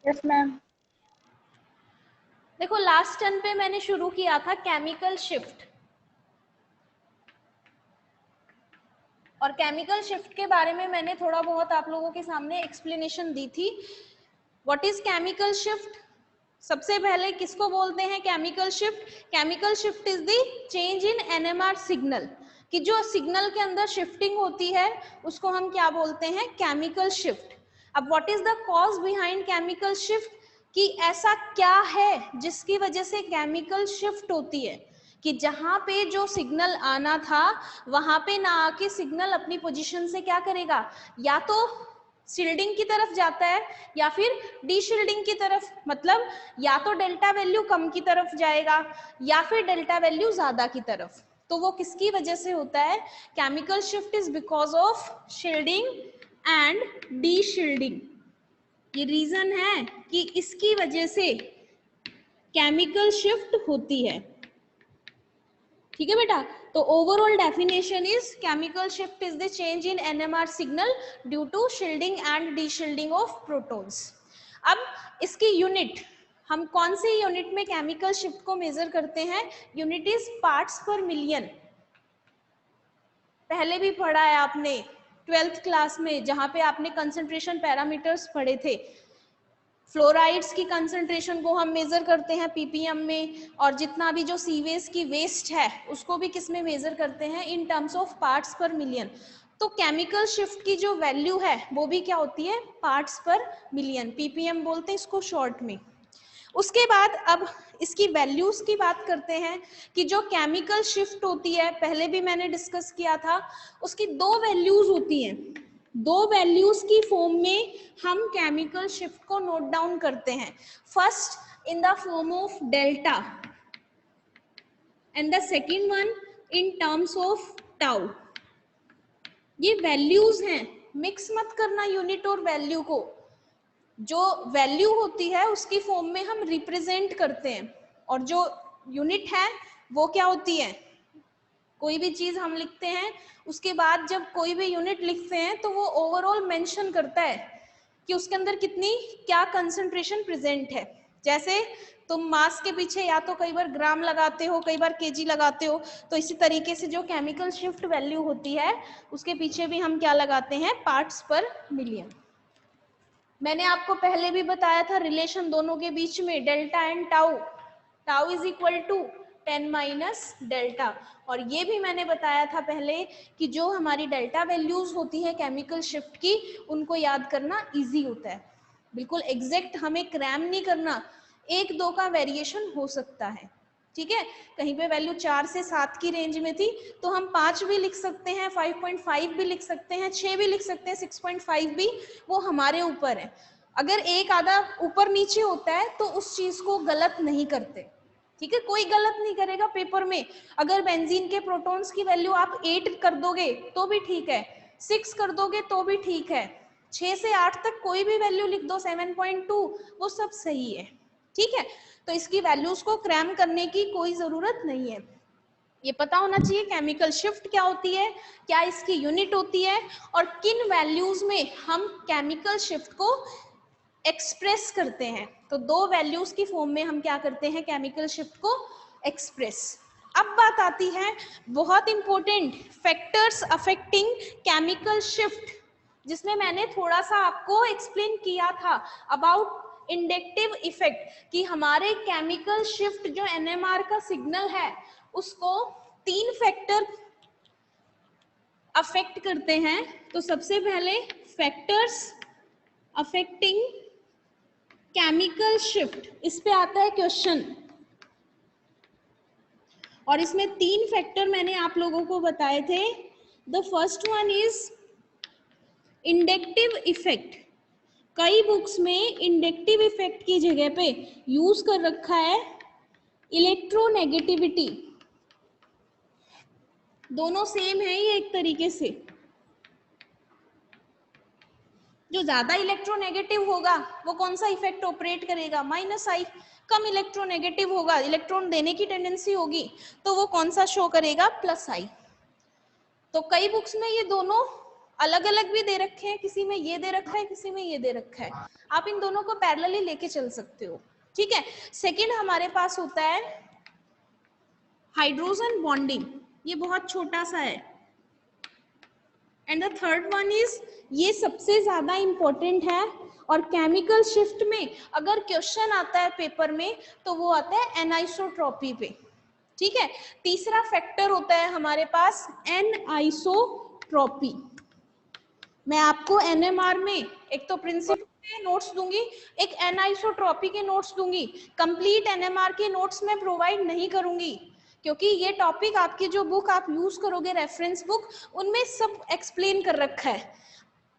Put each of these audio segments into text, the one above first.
Yes ma'am. देखो last turn पे मैंने शुरू किया था केमिकल शिफ्ट, और केमिकल शिफ्ट के बारे में मैंने थोड़ा बहुत आप लोगों के सामने एक्सप्लेनेशन दी थी। What is chemical shift? सबसे पहले किसको बोलते हैं chemical shift? Chemical shift is the change in NMR signal, कि जो सिग्नल के अंदर शिफ्टिंग होती है उसको हम क्या बोलते हैं? Chemical shift. अब what is the cause behind chemical shift, कि ऐसा क्या है जिसकी वजह से केमिकल शिफ्ट होती है, कि जहां पे जो सिग्नल आना था वहां पे ना आके सिग्नल अपनी पोजीशन से क्या करेगा, या तो शील्डिंग की तरफ जाता है या फिर डी शील्डिंग की तरफ, मतलब या तो डेल्टा वैल्यू कम की तरफ जाएगा या फिर डेल्टा वैल्यू ज्यादा की तरफ। तो वो किसकी वजह से होता है? Chemical shift is because of shielding and D shielding. ये रीजन है कि इसकी वजह से केमिकल शिफ्ट होती है। ठीक है बेटा, तो overall definition is chemical shift is the change in NMR signal due to shielding and deshielding of protons. अब इसकी यूनिट, हम कौन सी यूनिट में केमिकल शिफ्ट को मेजर करते हैं? Unit is parts per million. पहले भी पढ़ा है आपने 12th क्लास में, जहां पे आपने कंसंट्रेशन पैरामीटर्स पढ़े थे। फ्लोराइड्स की कंसंट्रेशन को हम मेजर करते हैं पीपीएम में, और जितना भी जो सीवेज की वेस्ट है उसको भी किस में मेजर करते हैं? In terms of parts per million. तो केमिकल शिफ्ट की जो वैल्यू है वो भी क्या होती है? पार्ट्स पर मिलियन, पीपीएम बोलते हैं इसको शॉर्ट में। उसके बाद अब इसकी वैल्यूज की बात करते हैं, कि जो केमिकल शिफ्ट होती है, पहले भी मैंने डिस्कस किया था, उसकी दो वैल्यूज होती हैं। दो वैल्यूज की फॉर्म में हम केमिकल शिफ्ट को नोट डाउन करते हैं। First in the form of delta and the second one in terms of tau. ये वैल्यूज हैं, मिक्स मत करना यूनिट और वैल्यू को। जो वैल्यू होती है उसकी फॉर्म में हम रिप्रेजेंट करते हैं, और जो यूनिट है वो क्या होती है? कोई भी चीज हम लिखते हैं उसके बाद जब कोई भी यूनिट लिखते हैं तो वो ओवरऑल मेंशन करता है कि उसके अंदर कितनी क्या कंसंट्रेशन प्रेजेंट है। जैसे तुम मास के पीछे या तो कई बार ग्राम लगाते हो, कई बार केजी लगाते हो, तो इसी तरीके से जो केमिकल शिफ्ट वैल्यू होती है उसके पीछे भी हम क्या लगाते हैं? Parts per million. मैंने आपको पहले भी बताया था रिलेशन दोनों के बीच में, delta and tau. Tau is equal to 10 minus delta. और ये भी मैंने बताया था पहले कि जो हमारी डेल्टा वैल्यूज होती है केमिकल शिफ्ट की, उनको याद करना इजी होता है। बिल्कुल एग्जैक्ट हमें क्रैम नहीं करना, एक दो का वेरिएशन हो सकता है। ठीक है, कहीं पे वैल्यू 4 से 7 की रेंज में थी तो हम 5 भी लिख सकते हैं, 5.5 भी लिख सकते हैं, 6 भी लिख सकते हैं, 6.5 भी, वो हमारे ऊपर है। अगर एक आधा ऊपर नीचे होता है तो उस चीज को गलत नहीं करते। ठीक है, कोई गलत नहीं करेगा पेपर में। अगर बेंजीन के प्रोटॉन्स की वैल्यू आप 8 कर दोगे तो भी ठीक है, 6 कर दोगे तो भी ठीक है, 6 से 8 तक कोई भी वैल्यू लिख दो, 7.2, वो सब सही है। ठीक है, तो इसकी वैल्यूज को क्रैम करने की कोई जरूरत नहीं है। ये पता होना चाहिए केमिकल शिफ्ट क्या होती है, क्या इसकी यूनिट होती है, और किन वैल्यूज में हम केमिकल शिफ्ट को एक्सप्रेस करते हैं। तो दो वैल्यूज की फॉर्म में हम क्या करते हैं? केमिकल शिफ्ट को एक्सप्रेस। अब बात आती है बहुत important factors affecting chemical shift, जिसमें मैंने थोड़ा सा आपको एक्सप्लेन किया था अबाउट इंडक्टिव इफेक्ट, कि हमारे केमिकल शिफ्ट जो एनएमआर का सिग्नल है उसको 3 फैक्टर अफेक्ट करते हैं। तो सबसे पहले फैक्टर्स अफेक्टिंग केमिकल शिफ्ट, इस पे आता है क्वेश्चन, और इसमें 3 फैक्टर मैंने आप लोगों को बताए थे। The first one is inductive effect. कई बुक्स में इंडक्टिव इफेक्ट की जगह पे यूज कर रखा है इलेक्ट्रोनेगेटिविटी। दोनों सेम है ये एक तरीके से। जो ज्यादा इलेक्ट्रोनेगेटिव होगा वो कौन सा इफेक्ट ऑपरेट करेगा? माइनस आई। कम इलेक्ट्रोनेगेटिव होगा, इलेक्ट्रॉन देने की टेंडेंसी होगी, तो वो कौन सा शो करेगा? प्लस आई। तो कई बुक्स में ये दोनों अलग अलग भी दे रखे हैं, किसी में ये दे रखा है, किसी में ये दे रखा है, आप इन दोनों को पैरेलली लेके चल सकते हो, ठीक है। सेकंड हमारे पास होता है हाइड्रोजन बॉन्डिंग, ये बहुत छोटा सा है। And the third one is, ये सबसे ज्यादा इंपॉर्टेंट है, और केमिकल शिफ्ट में अगर क्वेश्चन आता है पेपर में तो वो आता है एनाइसोट्रॉपी पे, ठीक है। तीसरा फैक्टर होता है हमारे पास एनआइसोट्रॉपी। मैं आपको एनएमआर में एक तो प्रिंसिपल के नोट्स दूंगी, एक एनआइसोट्रॉपी के नोट्स दूंगी। कंप्लीट एनएमआर के नोट्स में प्रोवाइड नहीं करूंगी, क्योंकि ये टॉपिक आपकी जो बुक आप यूज करोगे रेफरेंस बुक, उनमें सब एक्सप्लेन कर रखा है।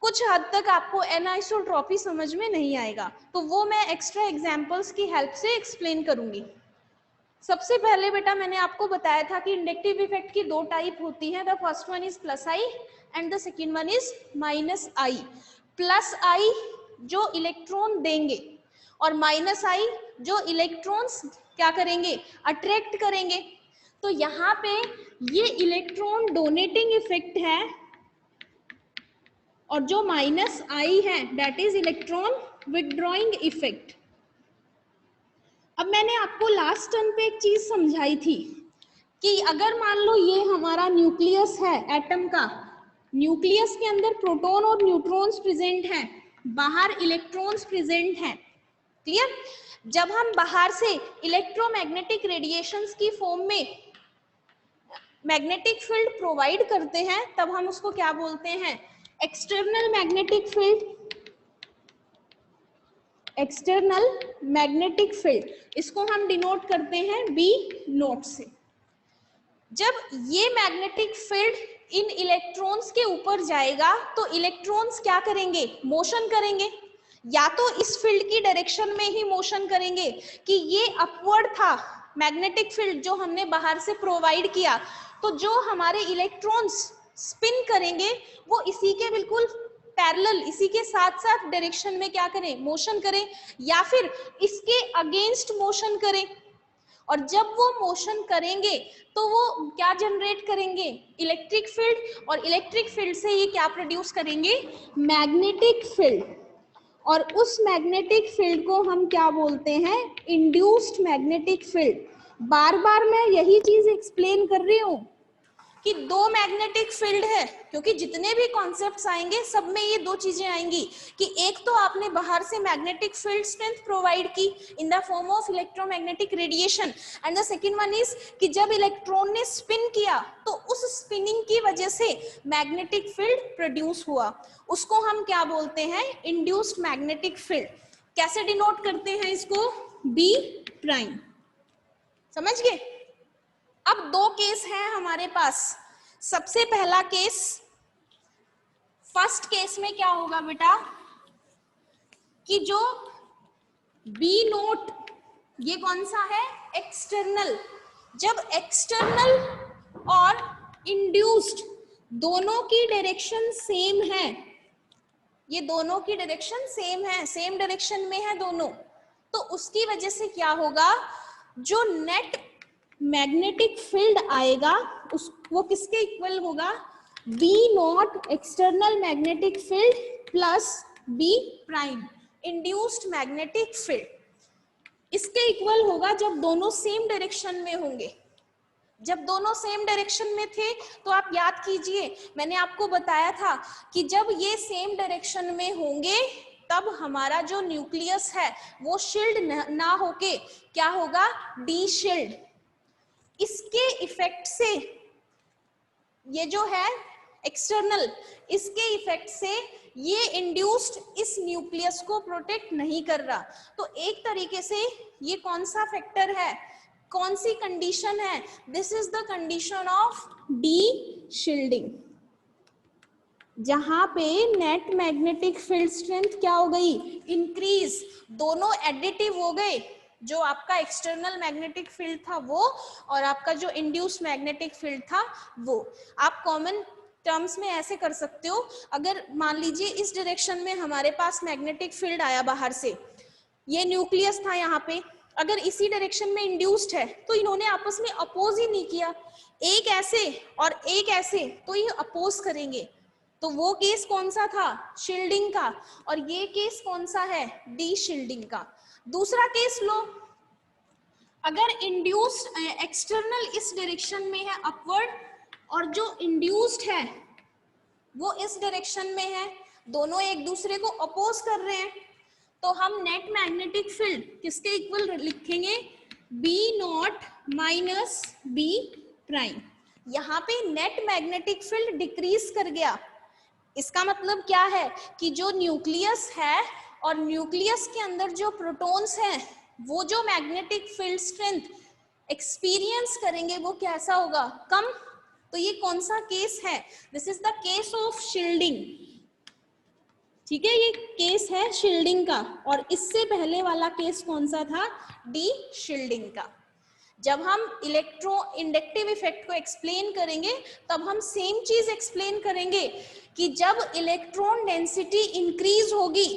कुछ हद तक आपको एनआइसोट्रॉपी समझ में नहीं आएगा, तो वो मैं एक्स्ट्रा एग्जांपल्स की हेल्प से एक्सप्लेन करूंगी। सबसे पहले बेटा मैंने आपको बताया था कि इंडक्टिव इफेक्ट की दो टाइप होती है। The first one is plus I and the second one is minus I. Plus I जो इलेक्ट्रॉन देंगे, और माइनस आई जो इलेक्ट्रॉन्स क्या करेंगे, अट्रैक्ट करेंगे। तो यहाँ पे ये इलेक्ट्रॉन डोनेटिंग इफेक्ट है, और जो माइनस आई है that is electron withdrawing effect. अब मैंने आपको लास्ट टर्म पे एक चीज समझाई थी कि अगर मान लो ये हमारा न्यूक्लियस है एटम का, न्यूक्लियस के अंदर प्रोटॉन और न्यूट्रॉन्स प्रेजेंट हैं, बाहर इलेक्ट्रॉन्स प्रेजेंट हैं, क्लियर। जब हम बाहर से इलेक्ट्रोमैग्नेटिक रेडिएशंस की फॉर्म में मैग्नेटिक फील्ड प्रोवाइड करते हैं, तब हम उसको क्या बोलते हैं, external magnetic field. External magnetic field, इसको हम डिनोट करते हैं बी नोट से। जब ये मैग्नेटिक फील्ड इन इलेक्ट्रॉन्स के ऊपर जाएगा तो इलेक्ट्रॉन्स क्या करेंगे, मोशन करेंगे, या तो इस फील्ड की डायरेक्शन में ही मोशन करेंगे कि ये अपवर्ड था मैग्नेटिक फील्ड जो हमने बाहर से प्रोवाइड किया, तो जो हमारे इलेक्ट्रॉन्स स्पिन करेंगे वो इसी के बिल्कुल पैरेलल, इसी के साथ साथ डायरेक्शन में क्या करें, मोशन करें, या फिर इसके अगेंस्ट मोशन करें। और जब वो मोशन करेंगे तो वो क्या जनरेट करेंगे, इलेक्ट्रिक फील्ड, और इलेक्ट्रिक फील्ड से ये क्या प्रोड्यूस करेंगे, मैग्नेटिक फील्ड। और उस मैग्नेटिक फील्ड को हम क्या बोलते हैं, इंड्यूस्ड मैग्नेटिक फील्ड। बार बार मैं यही चीज एक्सप्लेन कर रही हूँ कि दो मैग्नेटिक फील्ड है, क्योंकि जितने भी कॉन्सेप्ट्स आएंगे सब में ये दो चीजें आएंगी कि एक तो आपने बाहर से मैग्नेटिक फील्ड स्ट्रेंथ प्रोवाइड की in the form of electromagnetic radiation, and the second one is कि जब इलेक्ट्रॉन ने स्पिन किया तो उस स्पिनिंग की वजह से मैग्नेटिक फील्ड प्रोड्यूस हुआ, उसको हम क्या बोलते हैं, इंड्यूस्ड मैग्नेटिक फील्ड। कैसे डिनोट करते हैं इसको, बी प्राइम, समझ गए। अब दो केस हैं हमारे पास। सबसे पहला केस, फर्स्ट केस में क्या होगा बेटा कि जो बी नोट, ये कौन सा है, एक्सटर्नल। जब एक्सटर्नल और इंड्यूस्ड दोनों की डायरेक्शन सेम है, ये दोनों की डायरेक्शन सेम है, सेम डायरेक्शन में है दोनों, तो उसकी वजह से क्या होगा, जो नेट मैग्नेटिक फील्ड आएगा उस वो किसके इक्वल होगा, b naught external magnetic field plus b prime induced magnetic field, इसके इक्वल होगा जब दोनों सेम डायरेक्शन में होंगे। जब दोनों सेम डायरेक्शन में थे तो आप याद कीजिए, मैंने आपको बताया था कि जब ये सेम डायरेक्शन में होंगे तब हमारा जो न्यूक्लियस है वो शील्ड ना होके क्या होगा, डी शील्ड। इसके इफेक्ट से ये जो है एक्सटर्नल, इसके इफेक्ट से ये इंड्यूस्ड इस न्यूक्लियस को प्रोटेक्ट नहीं कर रहा। तो एक तरीके से ये कौन सा फैक्टर है, कौन सी कंडीशन है, this is the condition of D shielding, जहां पे नेट मैग्नेटिक फील्ड स्ट्रेंथ क्या हो गई, इंक्रीज, दोनों एडिटिव हो गए, जो आपका एक्सटर्नल मैग्नेटिक फील्ड था वो और आपका जो इंड्यूस्ड मैग्नेटिक फील्ड था वो। आप कॉमन टर्म्स में ऐसे कर सकते हो, अगर मान लीजिए इस डायरेक्शन में हमारे पास मैग्नेटिक फील्ड आया बाहर से, ये न्यूक्लियस था यहाँ पे, अगर इसी डायरेक्शन में इंड्यूस्ड है तो इन्होंने आपस में अपोज ही नहीं किया, एक ऐसे और एक ऐसे, तो ये अपोज करेंगे, तो वो केस कौन सा था, शील्डिंग का, और ये केस कौन सा है, डी शील्डिंग का। दूसरा केस लो, अगर इंड्यूस्ड एक्सटर्नल इस डायरेक्शन में है अपवर्ड, और जो इंड्यूस्ड है वो इस डायरेक्शन में है, दोनों एक दूसरे को अपोज कर रहे हैं, तो हम नेट मैग्नेटिक फील्ड किसके इक्वल लिखेंगे, b naught minus b prime. यहाँ पे नेट मैग्नेटिक फील्ड डिक्रीज कर गया। इसका मतलब क्या है कि जो न्यूक्लियस है और न्यूक्लियस के अंदर जो प्रोटॉन्स हैं वो जो मैग्नेटिक फील्ड स्ट्रेंथ एक्सपीरियंस करेंगे वो कैसा होगा, कम। तो ये कौन सा केस है, this is the case of shielding. ठीक है, ये केस है शील्डिंग का, और इससे पहले वाला केस कौन सा था, डी शील्डिंग का। जब हम इलेक्ट्रो इंडक्टिव इफेक्ट को एक्सप्लेन करेंगे तब हम सेम चीज एक्सप्लेन करेंगे कि जब इलेक्ट्रॉन डेंसिटी इंक्रीज होगी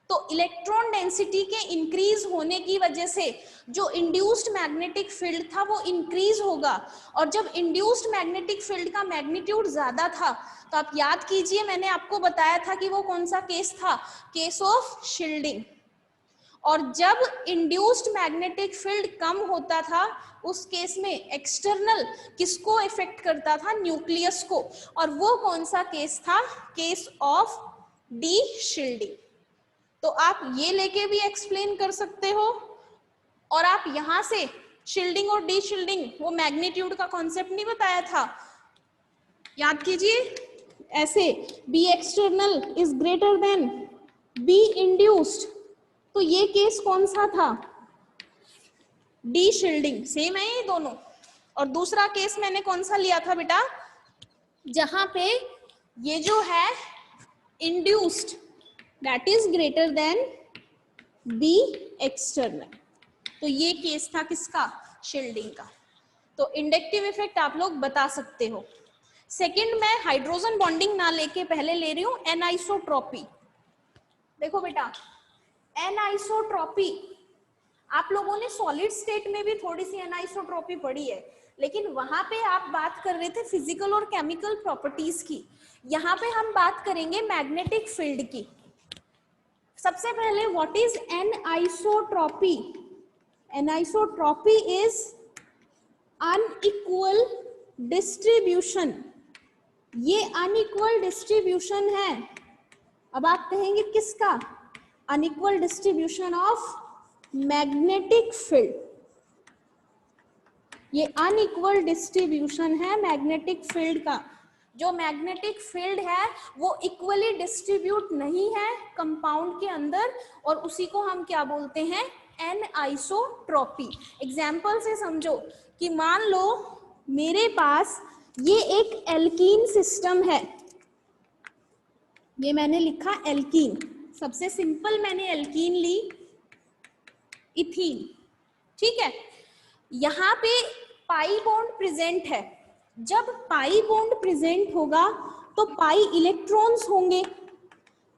तो इलेक्ट्रॉन डेंसिटी के इंक्रीज होने की वजह से जो इंड्यूस्ड मैग्नेटिक फील्ड था वो इंक्रीज होगा, और जब इंड्यूस्ड मैग्नेटिक फील्ड का मैग्नीट्यूड ज्यादा था तो आप याद कीजिए मैंने आपको बताया था कि वो कौन सा केस था, केस ऑफ शील्डिंग। और जब इंड्यूस्ड मैग्नेटिक फील्ड कम होता था उस केस में एक्सटर्नल किसको इफेक्ट करता था, न्यूक्लियस को, और वो कौन सा केस था, केस ऑफ डी शील्डिंग। तो आप ये लेके भी एक्सप्लेन कर सकते हो, और आप यहां से शील्डिंग और डी शील्डिंग, वो मैग्नीट्यूड का कॉन्सेप्ट नहीं बताया था, याद कीजिए, ऐसे b external is greater than b induced, तो ये केस कौन सा था, डी शील्डिंग। सेम है ये दोनों। और दूसरा केस मैंने कौन सा लिया था बेटा, जहां पे ये जो है induced that is greater than b external, तो ये केस था किसका, शील्डिंग का। तो इंडक्टिव इफेक्ट आप लोग बता सकते हो। सेकंड, मैं हाइड्रोजन बॉन्डिंग ना लेके पहले ले रही हूं एनाइसोट्रॉपी। देखो बेटा, एनाइसोट्रॉपी आप लोगों ने सॉलिड स्टेट में भी थोड़ी सी एनाइसोट्रॉपी पढ़ी है, लेकिन वहां पे आप बात कर रहे थे फिजिकल और केमिकल प्रॉपर्टीज की, यहाँ पे हम बात करेंगे मैग्नेटिक फील्ड की। सबसे पहले what is anisotropy, anisotropy is unequal distribution, ये अनइक्वल डिस्ट्रीब्यूशन है। अब आप कहेंगे किसका, unequal distribution of magnetic field, ये अनइक्वल डिस्ट्रीब्यूशन है मैग्नेटिक फील्ड का। जो मैग्नेटिक फील्ड है वो इक्वली डिस्ट्रीब्यूट नहीं है कंपाउंड के अंदर, और उसी को हम क्या बोलते हैं, एनाइसोट्रॉपी। एग्जाम्पल से समझो कि मान लो मेरे पास ये एक एल्कीन सिस्टम है, ये मैंने लिखा एल्कीन, सबसे सिंपल मैंने एल्कीन ली, इथीन, ठीक है। यहाँ पे पाई बॉन्ड प्रेजेंट है, जब पाई बॉन्ड प्रेजेंट होगा तो पाई इलेक्ट्रॉन्स होंगे।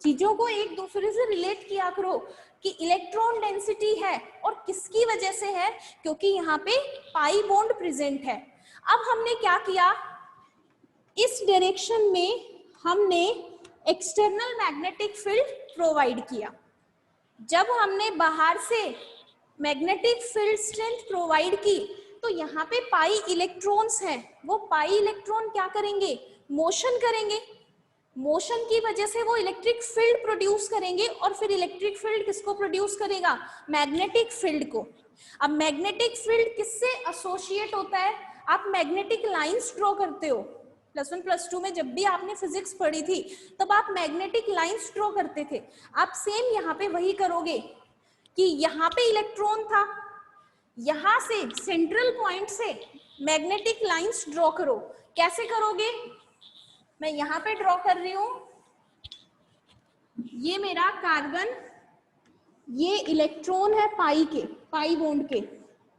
चीजों को एक दूसरे से रिलेट किया करो कि इलेक्ट्रॉन डेंसिटी है और किसकी वजह से है, क्योंकि यहाँ पे पाई बॉन्ड प्रेजेंट है। अब हमने क्या किया, इस डायरेक्शन में हमने एक्सटर्नल मैग्नेटिक फील्ड प्रोवाइड किया। जब हमने बाहर से मैग्नेटिक फील्ड स्ट्रेंथ प्रोवाइड की तो यहाँ पे पाई इलेक्ट्रॉन्स हैं, वो पाई इलेक्ट्रॉन क्या करेंगे, मोशन करेंगे, मोशन की वजह से वो इलेक्ट्रिक फील्ड प्रोड्यूस करेंगे, और फिर इलेक्ट्रिक फील्ड किसको प्रोड्यूस करेगा, मैग्नेटिक फील्ड को। अब मैग्नेटिक फील्ड किससे एसोसिएट होता है, आप मैग्नेटिक लाइंस ड्रॉ करते हो, प्लस वन प्लस टू में जब भी आपने फिजिक्स पढ़ी थी तब आप मैग्नेटिक लाइंस ड्रॉ करते थे। आप सेम यहाँ पे वही करोगे कि यहाँ पे इलेक्ट्रॉन था, यहां से सेंट्रल पॉइंट से मैग्नेटिक लाइंस ड्रॉ करो। कैसे करोगे, मैं यहाँ पे ड्रॉ कर रही हूं, ये मेरा कार्बन, ये इलेक्ट्रॉन है पाई के, पाई बॉन्ड के,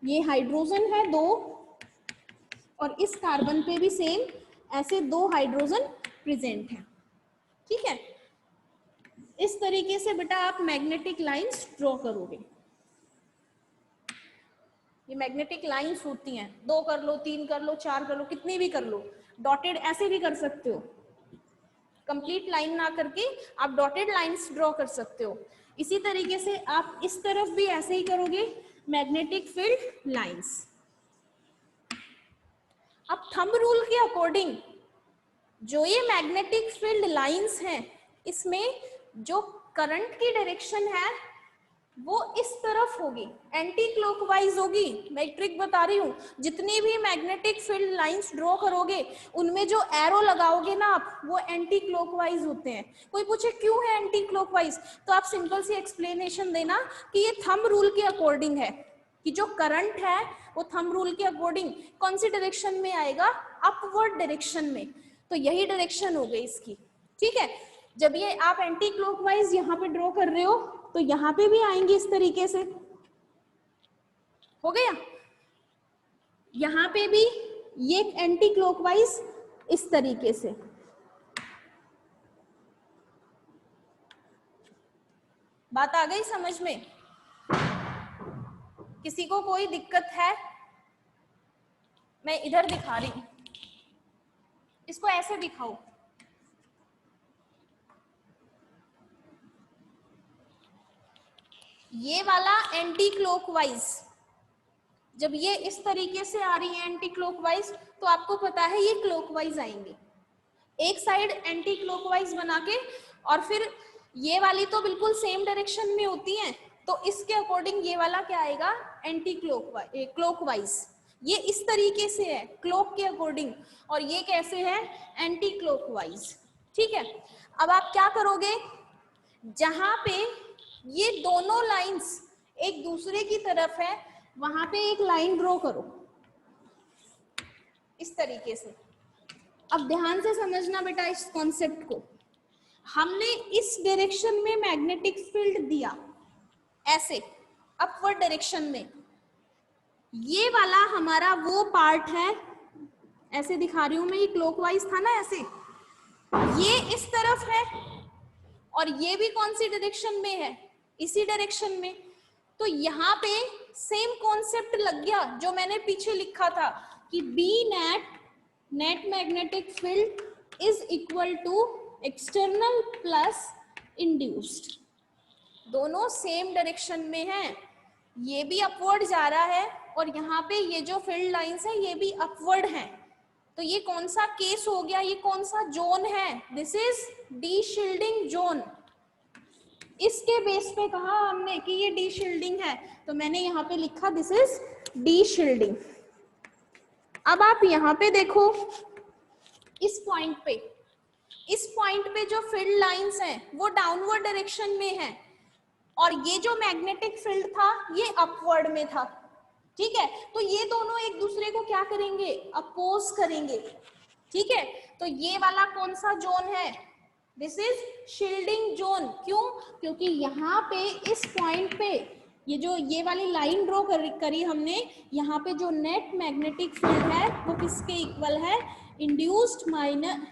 ये हाइड्रोजन है दो, और इस कार्बन पे भी सेम ऐसे दो हाइड्रोजन प्रेजेंट है, ठीक है। इस तरीके से बेटा आप मैग्नेटिक लाइंस ड्रॉ करोगे। ये मैग्नेटिक लाइंस होती हैं, 2 कर लो, 3 कर लो, 4 कर लो, कितनी भी कर लो, डॉटेड ऐसे भी कर सकते हो, कंप्लीट लाइन ना करके आप डॉटेड लाइंस ड्रॉ कर सकते हो। इसी तरीके से आप इस तरफ भी ऐसे ही करोगे, मैग्नेटिक फील्ड लाइंस। अब थंब रूल के अकॉर्डिंग जो ये मैग्नेटिक फील्ड लाइंस हैं, इसमें जो करंट की डायरेक्शन है वो इस तरफ होगी, एंटी क्लॉकवाइज होगी। मैं एक ट्रिक बता रही हूँ, जितनी भी मैग्नेटिक फील्ड लाइंस ड्रॉ करोगे उनमें जो एरो लगाओगे ना आप, वो एंटी क्लॉकवाइज होते हैं। कोई पूछे क्यों है एंटी क्लॉकवाइज, तो आप सिंपल सी एक्सप्लेनेशन देना कि ये थंब रूल के अकॉर्डिंग है, कि जो करंट है वो थंब रूल के अकॉर्डिंग कौन सी डायरेक्शन में आएगा, अपवर्ड डायरेक्शन में। तो यही डायरेक्शन हो गई इसकी, ठीक है। जब ये आप एंटी क्लॉकवाइज यहाँ पे ड्रॉ कर रहे हो तो यहाँ पे भी आएंगे इस तरीके से, हो गया। यहाँ पे भी ये एंटी क्लॉकवाइज इस तरीके से। बात आ गई समझ में? किसी को कोई दिक्कत है? मैं इधर दिखा रही हूं, इसको ऐसे दिखाओ। ये वाला एंटी क्लॉकवाइज, जब ये इस तरीके से आ रही है एंटी क्लॉकवाइज, तो आपको पता है ये क्लॉकवाइज आएंगे। एक साइड एंटी क्लॉकवाइज बना के, और फिर ये वाली तो बिल्कुल सेम डायरेक्शन में होती है, तो इसके अकॉर्डिंग ये वाला क्या आएगा, एंटी क्लॉकवाइज। ये इस तरीके से है क्लॉक के अकॉर्डिंग, और ये कैसे है, एंटी क्लॉकवाइज, ठीक है। अब आप क्या करोगे, जहां पे ये दोनों लाइंस एक दूसरे की तरफ है, वहां पे एक लाइन ड्रॉ करो इस तरीके से। अब ध्यान से समझना बेटा इस कॉन्सेप्ट को। हमने इस डायरेक्शन में मैग्नेटिक फील्ड दिया, ऐसे अपवर्ड डायरेक्शन में। ये वाला हमारा वो पार्ट है, ऐसे दिखा रही हूं मैं, ये क्लॉकवाइज था ना ऐसे, ये इस तरफ है, और ये भी कौन सी डायरेक्शन में है, इसी डायरेक्शन में। तो यहाँ पे सेम कॉन्सेप्ट लग गया जो मैंने पीछे लिखा था कि b net magnetic field is equal to external plus induced. दोनों सेम डायरेक्शन में हैं, ये भी अपवर्ड जा रहा है और यहाँ पे ये जो फील्ड लाइंस है ये भी अपवर्ड हैं। तो ये कौन सा केस हो गया, ये कौन सा जोन है, this is D shielding zone. इसके बेस पे कहा हमने कि ये डी शील्डिंग है, तो मैंने यहाँ पे लिखा दिस इज डी शील्डिंग। अब आप यहाँ पे देखो, इस पॉइंट पे जो फील्ड लाइंस हैं वो डाउनवर्ड डायरेक्शन में है, और ये जो मैग्नेटिक फील्ड था ये अपवर्ड में था, ठीक है। तो ये दोनों एक दूसरे को क्या करेंगे, अपोज करेंगे, ठीक है। तो ये वाला कौन सा जोन है, दिस इज शील्डिंग जोन। क्यों, क्योंकि यहाँ पे इस पॉइंट पे ये वाली लाइन ड्रॉ करी हमने, यहाँ पे जो नेट मैग्नेटिक फील्ड है वो किसके इक्वल है, induced minus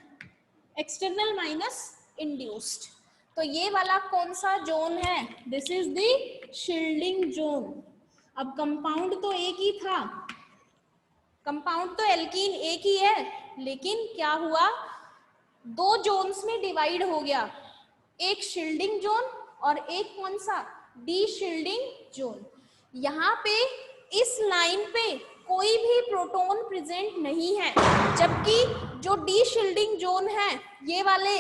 external minus induced. तो ये वाला कौन सा जोन है, this is the shielding zone. अब कंपाउंड तो एक ही था, कंपाउंड तो एल्कीन एक ही है, लेकिन क्या हुआ, दो जोन्स में डिवाइड हो गया, एक शील्डिंग जोन और एक कौन सा, डी शील्डिंग जोन। यहाँ पे इस लाइन पे कोई भी प्रोटॉन प्रेजेंट नहीं है, जबकि जो डी शील्डिंग जोन है ये वाले,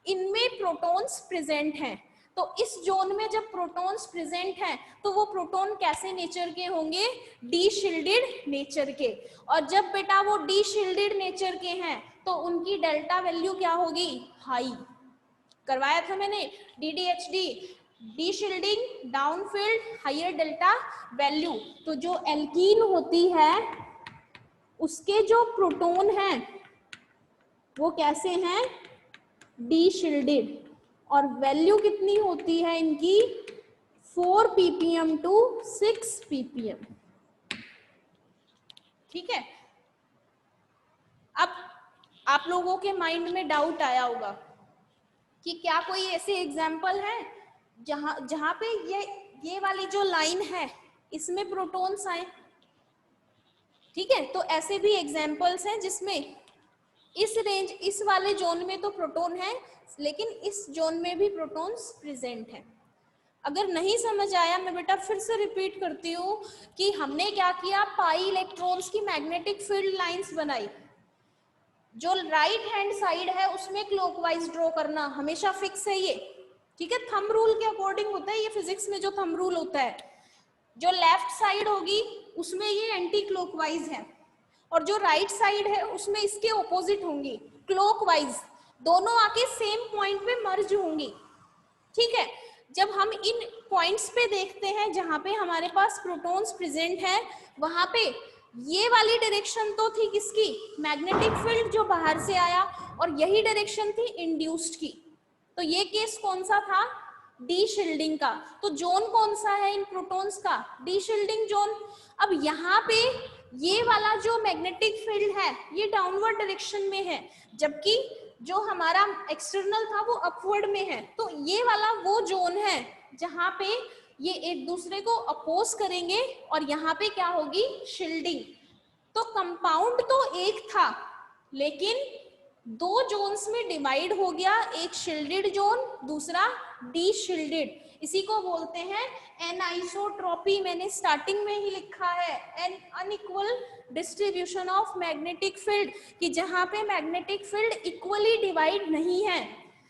इनमें प्रोटॉन्स प्रेजेंट हैं। तो इस जोन में जब प्रोटॉन्स प्रेजेंट हैं तो वो प्रोटॉन कैसे नेचर के होंगे, डी शील्डेड नेचर के। और जब बेटा वो डी शील्डेड नेचर के हैं तो उनकी डेल्टा वैल्यू क्या होगी, हाई। करवाया था मैंने DDHD, deshielding down field higher delta value. तो जो एल्कीन होती है उसके जो प्रोटॉन हैं वो कैसे हैं, डी शील्डेड, और वैल्यू कितनी होती है इनकी, 4 ppm टू 6 ppm, ठीक है। अब आप लोगों के माइंड में डाउट आया होगा कि क्या कोई ऐसे एग्जाम्पल है जहां पे ये वाली जो लाइन है इसमें प्रोटॉन्स आए, ठीक है। तो ऐसे भी एग्जाम्पल्स हैं जिसमें इस रेंज, इस वाले जोन में तो प्रोटॉन है, लेकिन इस जोन में भी प्रोटॉन्स प्रेजेंट है। अगर नहीं समझ आया, मैं बेटा फिर से रिपीट करती हूँ कि हमने क्या किया, पाई इलेक्ट्रॉन्स की मैग्नेटिक फील्ड लाइंस बनाई। जो राइट हैंड साइड है उसमें क्लॉकवाइज ड्रॉ करना हमेशा फिक्स है ये, ठीक है, थंब रूल के अकॉर्डिंग होता है ये, फिजिक्स में जो थंब रूल होता है। जो लेफ्ट साइड होगी उसमें ये एंटी क्लॉकवाइज है, और जो राइट साइड है उसमें इसके ऑपोजिट होंगी क्लॉकवाइज, दोनों आके सेम पॉइंट पे मर्ज होंगी, ठीक है। जब हम इन पॉइंट्स पे देखते हैं जहां पे हमारे पास प्रोटॉन्स प्रेजेंट है, वहां पे ये वाली डायरेक्शन तो थी किसकी, मैग्नेटिक फील्ड जो बाहर से आया, और यही डायरेक्शन थी इंड्यूस्ड की। तो ये केस कौन सा था, डी शील्डिंग का। तो जोन कौन सा है इन प्रोटॉन्स का, डी शील्डिंग जोन। अब यहाँ पे ये वाला जो मैग्नेटिक फील्ड है ये डाउनवर्ड डायरेक्शन में है, जबकि जो हमारा एक्सटर्नल था वो अपवर्ड में है। तो ये वाला वो जोन है जहां पे ये एक दूसरे को अपोज करेंगे, और यहाँ पे क्या होगी, शील्डिंग। तो कंपाउंड तो एक था, लेकिन दो जोन्स में डिवाइड हो गया, एक शील्डेड जोन, दूसरा डी शील्डेड। इसी को बोलते हैं एनआइसोट्रॉपी। मैंने स्टार्टिंग में ही लिखा है, N unequal distribution of magnetic field, कि जहां पे मैग्नेटिक फील्ड इक्वली डिवाइड नहीं है।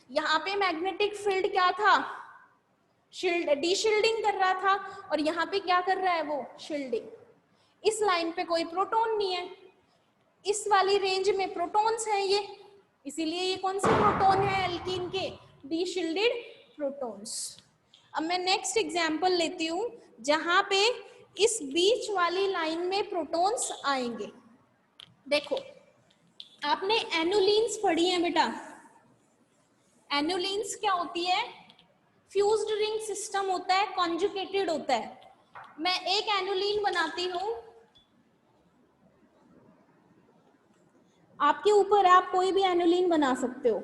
यहाँ पे मैग्नेटिक फील्ड क्या था, शील्ड, डी शील्डिंग कर रहा था, और यहाँ पे क्या कर रहा है वो, शील्डिंग। इस लाइन पे कोई प्रोटॉन नहीं है, इस वाली रेंज में प्रोटॉन्स हैं ये, इसीलिए ये कौन से प्रोटॉन है एल्कीन के, डी शील्डेड प्रोटॉन्स। अब मैं नेक्स्ट एग्जांपल लेती हूँ जहां पे इस बीच वाली लाइन में प्रोटॉन्स आएंगे। देखो, आपने एनुलिन्स पढ़ी है बेटा। एनुलिन्स क्या होती है, फ्यूज्ड रिंग सिस्टम होता है, कॉन्जुगेटेड होता है। मैं एक एनुलिन बनाती हूँ, आपके ऊपर है, आप कोई भी एनुलिन बना सकते हो,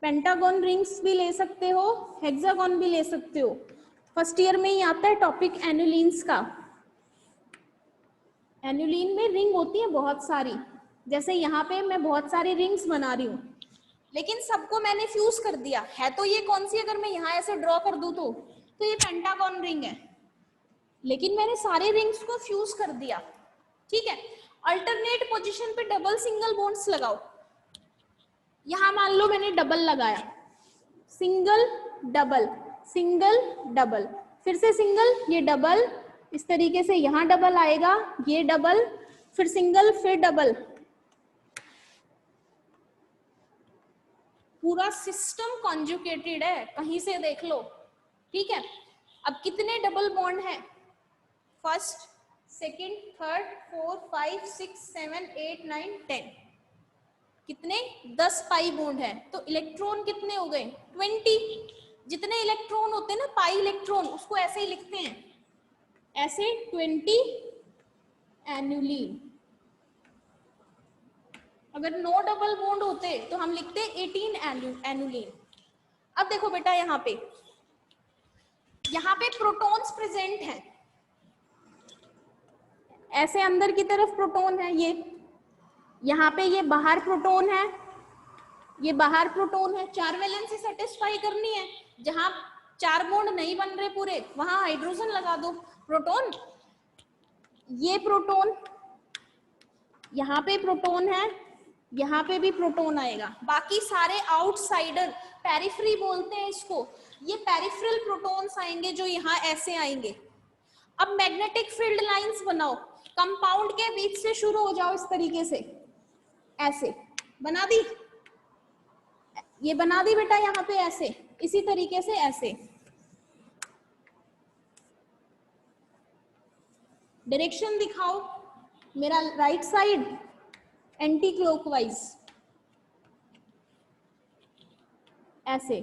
पेंटागन रिंग्स भी ले सकते हो, हेक्सागन भी ले सकते हो। फर्स्ट ईयर में ही आता है टॉपिक एनुलिन्स का। एनुलिन में रिंग होती है बहुत सारी, जैसे यहाँ पे मैं बहुत सारी रिंग्स बना रही हूँ, लेकिन सबको मैंने फ्यूज कर दिया है। तो ये कौन सी, अगर मैं यहाँ ऐसे ड्रॉ कर दूं तो ये पेंटागन रिंग है, लेकिन मैंने सारे रिंग्स को फ्यूज कर दिया, ठीक है। अल्टरनेट पोजीशन पे डबल सिंगल बॉन्ड्स लगाओ। यहां मान लो मैंने डबल लगाया, सिंगल डबल, सिंगल डबल, फिर से सिंगल, ये डबल, इस तरीके से यहां डबल आएगा, ये डबल, फिर सिंगल, फिर डबल। पूरा सिस्टम कॉन्जुगेटेड है, कहीं से देख लो, ठीक है। अब कितने डबल बॉन्ड है, फर्स्ट, सेकंड, थर्ड, 4, 5, 6, 7, 8, 9, 10, कितने, 10 पाई बॉन्ड है। तो इलेक्ट्रॉन कितने हो गए, 20। जितने इलेक्ट्रॉन होते हैं ना पाई इलेक्ट्रॉन, उसको ऐसे ही लिखते हैं, ऐसे 20 एनुलिन। अगर 9 डबल बॉन्ड होते तो हम लिखते 18 एनुलिन। अब देखो बेटा, यहाँ पे प्रोटॉन्स प्रेजेंट हैं, ऐसे अंदर की तरफ प्रोटॉन है, ये यहाँ पे ये बाहर प्रोटॉन है, ये बाहर प्रोटॉन है। 4 वैलेंसी सेटिस्फाई करनी है, जहां 4 बॉन्ड नहीं बन रहे पूरे, वहां हाइड्रोजन लगा दो, प्रोटॉन, ये प्रोटॉन, यहाँ पे प्रोटॉन है, यहाँ पे भी प्रोटॉन आएगा। बाकी सारे आउटसाइडर, पेरिफेरी बोलते हैं इसको, ये पेरिफेरल प्रोटॉन्स आएंगे जो यहाँ ऐसे आएंगे। अब मैग्नेटिक फील्ड लाइंस बनाओ, कंपाउंड के बीच से शुरू हो जाओ, इस तरीके से, ऐसे बना दी, ये बना दी बेटा, यहाँ पे ऐसे, इसी तरीके से ऐसे। डायरेक्शन दिखाओ, मेरा राइट साइड एंटी क्लॉकवाइज, ऐसे,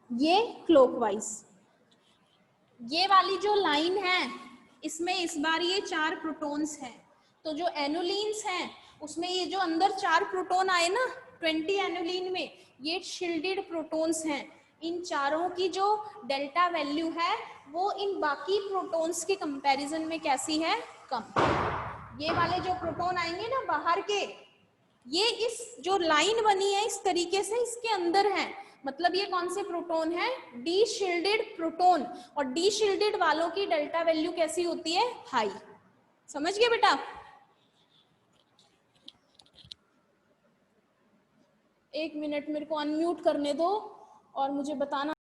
ये क्लॉकवाइज। ये वाली जो लाइन है इसमें इस बार ये 4 प्रोटॉन्स हैं, तो जो एनुलिन्स हैं उसमें ये जो अंदर 4 प्रोटॉन आए ना 20 एनुलिन में, ये शील्डेड प्रोटॉन्स हैं। इन चारों की जो डेल्टा वैल्यू है वो इन बाकी प्रोटॉन्स के कंपैरिजन में कैसी है, कम। ये वाले जो प्रोटॉन आएंगे ना बाहर के, ये इस जो लाइन बनी है इस तरीके से इसके अंदर है, मतलब ये कौन से प्रोटॉन है, डी शील्डेड प्रोटॉन, और डी शील्डेड वालों की डेल्टा वैल्यू कैसी होती है, हाई। समझ गए बेटा? एक मिनट मेरे को अनम्यूट करने दो और मुझे बताना